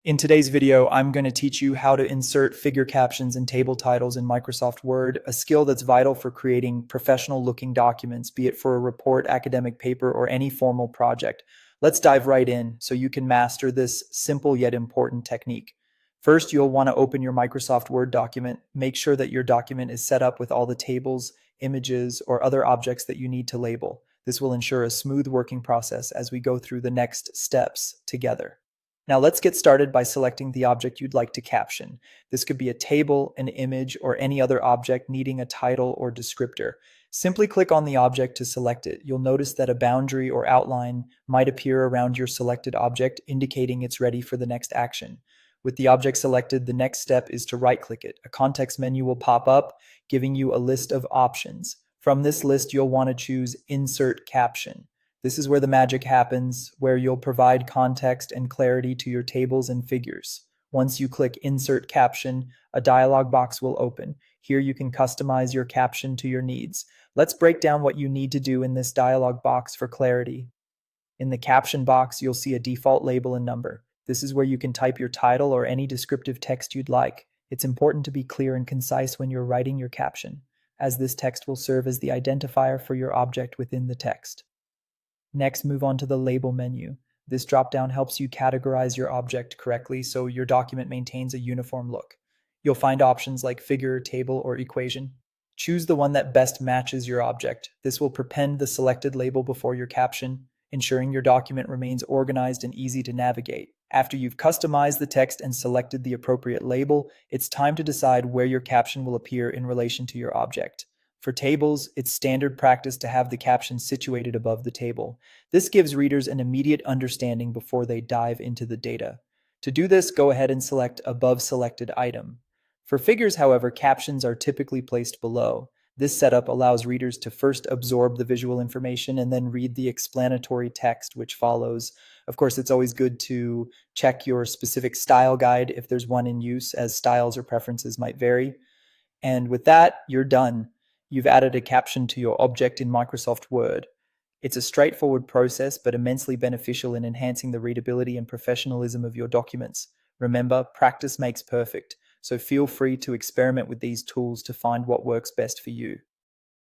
In today's video, I'm going to teach you how to insert figure captions and table titles in Microsoft Word, a skill that's vital for creating professional-looking documents, be it for a report, academic paper, or any formal project. Let's dive right in so you can master this simple yet important technique. First, you'll want to open your Microsoft Word document. Make sure that your document is set up with all the tables, images, or other objects that you need to label. This will ensure a smooth working process as we go through the next steps together. Now let's get started by selecting the object you'd like to caption. This could be a table, an image, or any other object needing a title or descriptor. Simply click on the object to select it. You'll notice that a boundary or outline might appear around your selected object, indicating it's ready for the next action. With the object selected, the next step is to right-click it. A context menu will pop up, giving you a list of options. From this list, you'll want to choose Insert Caption. This is where the magic happens, where you'll provide context and clarity to your tables and figures. Once you click Insert Caption, a dialog box will open. Here you can customize your caption to your needs. Let's break down what you need to do in this dialog box for clarity. In the caption box, you'll see a default label and number. This is where you can type your title or any descriptive text you'd like. It's important to be clear and concise when you're writing your caption, as this text will serve as the identifier for your object within the text. Next, move on to the Label menu. This dropdown helps you categorize your object correctly so your document maintains a uniform look. You'll find options like figure, table, or equation. Choose the one that best matches your object. This will prepend the selected label before your caption, ensuring your document remains organized and easy to navigate. After you've customized the text and selected the appropriate label, it's time to decide where your caption will appear in relation to your object. For tables, it's standard practice to have the caption situated above the table. This gives readers an immediate understanding before they dive into the data. To do this, go ahead and select Above Selected Item. For figures, however, captions are typically placed below. This setup allows readers to first absorb the visual information and then read the explanatory text which follows. Of course, it's always good to check your specific style guide if there's one in use, as styles or preferences might vary. And with that, you're done. You've added a caption to your object in Microsoft Word. It's a straightforward process, but immensely beneficial in enhancing the readability and professionalism of your documents. Remember, practice makes perfect, so feel free to experiment with these tools to find what works best for you.